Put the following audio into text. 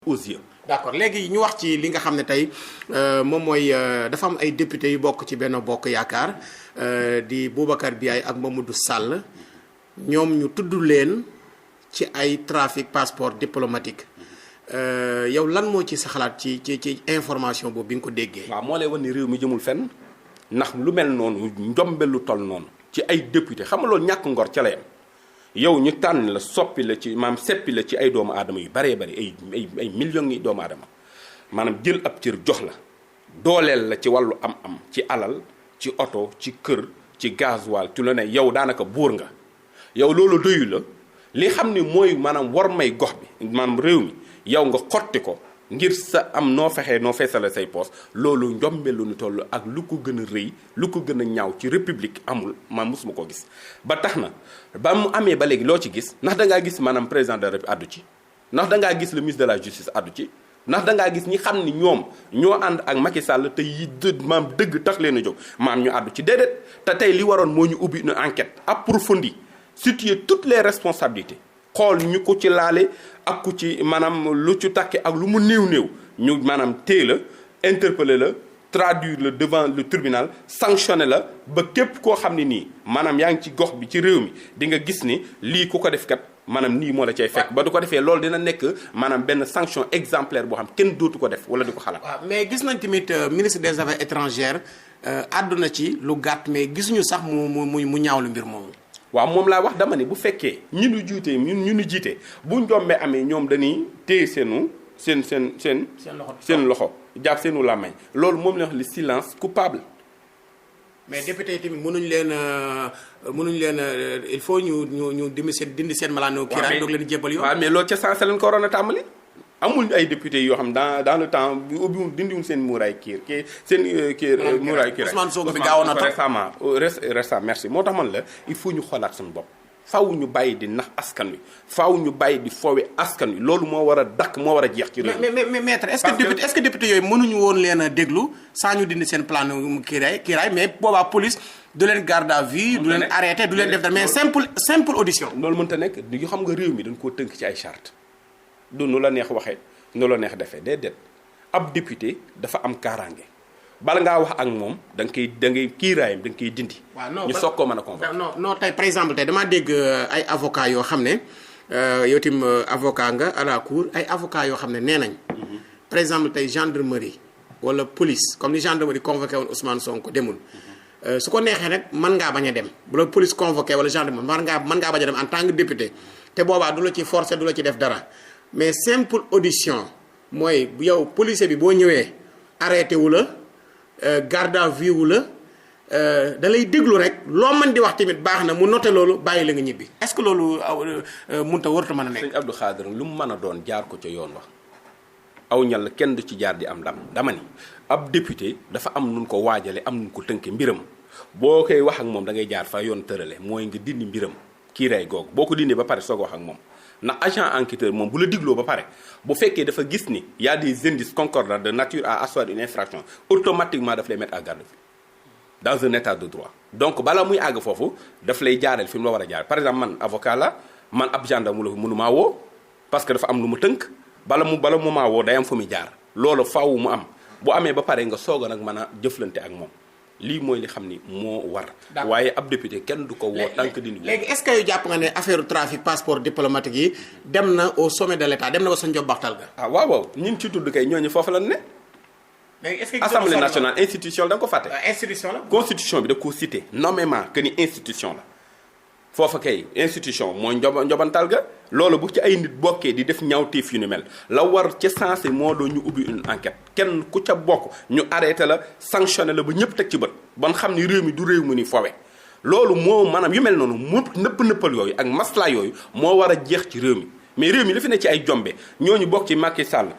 aux yeux. d'accord léegi ñu wax ci li nga xam ne tey moom mooy dafa am ay députés yu bokk ci Benno Bokk Yaakaar di Boubacar Biaye ak Mamadou Sall ñoom ñu tudd leen ci ay trafic passeport diplomatique yow lan moo ci sa xalaat ci information boobu bi nga ko déggee. waaw moo lay wan ni réew mi jëmul fenn ndax lu mel noonu njombe lu toll noonu ci ay député xam nga loolu ñàkk ngor ca la yam yow ñu tànn la soppi la ci maam seppi la ci ay doomu aadama yu baree bari ay millions yi doomu aadama maanaam jël ab cër jox la dooleel la ci wàllu am-am ci alal ci oto ci kër ci gasoil tu la ne yow daanaka buur nga yow loolu doyu la li xam ni mooy maanaam war may gox bi maanaam réew mi yow nga xotti ko ngir sa am noo fexee noo feesale say poos loolu njombe lu ñu toll ak lu ko gën a rëy lu ko gën a ñaaw ci république amul man mosuma koo gis ba tax na ba mu amee ba léegi loo ci gis ndax dangaa gis maanaam président de la République addu ci ndax dangaa gis le ministre de la justice addu ci ndax dangaa gis ñi xam ni ñoom ñoo ànd ak Macky Sall te yi maam dëgg tax leen a jóg maam ñu addu ci déedéet te tey li waroon moo ñu ubbi une enquête approfondie situer toutes les responsabilités xool ñu ko ci laale ak ku ci maanaam lu ci takke ak lu mu néew ñu maanaam téye la interpeller la traduire la devant le tribunal sanctionner la ba képp koo xam ne nii maanaam yaa ngi ci gox bi ci réew mi di nga gis ni lii ku ko def kat maanaam nii moo la cay fekk ba du ko defee loolu dina nekk maanaam benn sanction exemplaire boo xam kenn dootu ko def wala di ko xalaat. waaw mais gis nañ tamit ministre des affaires étrangères àdduna ci lu gàtt mais gisuñu sax mu ñaawlu mbir moomu. waaw moom laa wax dama ne bu fekkee ñu nu jiite bu njombee amee ñoom dañuy téye seen loxo jàpp seenu làmmañ loolu moom la wax le silence coupable. mais député yi tamit mënuñ leen il faut ñu dindi seen malaanoo kiiraay doog leen jébbal yoon. waaw mais loolu ca sens leen ko waroon a tàmbali amul ay député yoo xam dans le temps bi ubbiwul dindiwul seen muuraay muuraay kiiraay Ousmane Sonko bi gaawoon na toog récemment merci moo tax man la il faut ñu xoolaat suñu bopp faaw ñu bàyyi di nax askan wi faaw ñu bàyyi di foowe askan wi loolu moo war a dakk moo war a jeex ci réew mi. mais maître est-ce que député yooyu mënuñu woon leen a déglu saa ñu dindi seen plan kiiraay mais boobaa police du leen garde à vue du leen arrêté du leen def dara mais simple audition. loolu mënta nekk yu xam nga réew mi dañ koo tënk ci ay charte du nu la neex waxee nu la neex defee déedéet ab député dafa am kaaraange bala ngaa wax ak moom da ngay kiiraayam da nga koy dindi. waaw non ñu soog koo mën a convaincre. non tey par exemple tey damaa dégg ay avocat yoo xam ne yow tim avocat nga à la cour ay avocat yoo xam ne nee nañ. par exemple tey gendarmerie wala police comme ni gendarmerie convoqué woon Ousmane Sonko demul. su ko neexee nag mën ngaa bañ a dem bu la police convoqué wala gendarmerie mën ngaa bañ a dem en tant que député te boobaa du la ci forcer du la ci def dara. mais simple audition mooy bu yow policier bi boo ñëwee arrêté wu la garde à vue wu la da lay déglu rek loo mën di wax tamit baax na mu noté loolu bàyyi la nga ñibbi est-ce que loolu mënta warut a mën a nekk. sëñ Abdou Khadre lu mu mën a doon jaar ko ca yoon wax aw ñal kenn du ci jaar di am ndam dama ni ab député dafa am nun ko waajale am nun ko tënke mbiram boo koy wax ak moom da ngay jaar fa yoon tërale mooy nga dindi mbiram kiiraay googu boo ko dindee ba pare soog wax ak moom. ndax agent enquêteur moom bu la digloo ba pare bu fekkee dafa gis ni y a des indices concordants de nature à asseoir une infraction automatiquement daf lay mettre à garde à vue dans un état de droit donc bala muy àgg foofu daf lay jaareel fi mu la war a jaar par exemple man avocat la man ab gendarme la mënu maa woo parce que dafa am lu mu tënk bala mu maa woo day am fu muy jaar loolu faaw mu am bu amee ba pare nga soog a nag mën a jëflante ak moom lii mooy li xam ni moo war. waaye ab député kenn du ko woo. tant que dindi léegi est-ce que yow jàpp nga ne affaire trafic passeport diplomatique yi dem na au sommet de l'État dem na ba sa njobbaxtal ga. ah waaw ñun ci tudd kay ñooñu foofu lan ne. léegi est-ce que assemblée nationale institution da nga ko fàtte. institution la. constitution bi da koo cité nommément que ni institution la foofa kay institution mooy njobantal ga loolu bu ci ay nit bokkee di def ñaawteef yu ni mel la war ca sensé moo doon ñu ubbi une enquête kenn ku ca bokk ñu arrêté la sanctionné la ba ñëpp teg ci bët ban xam ni réew mi du réew mu ni fowe loolu moo maanaam yu mel noonu mu nëppal yooyu ak masla yooyu moo war a jeex ci réew mi mais réew mi li fi ne ci ay jombe ñooñu bokk ci Macky Sall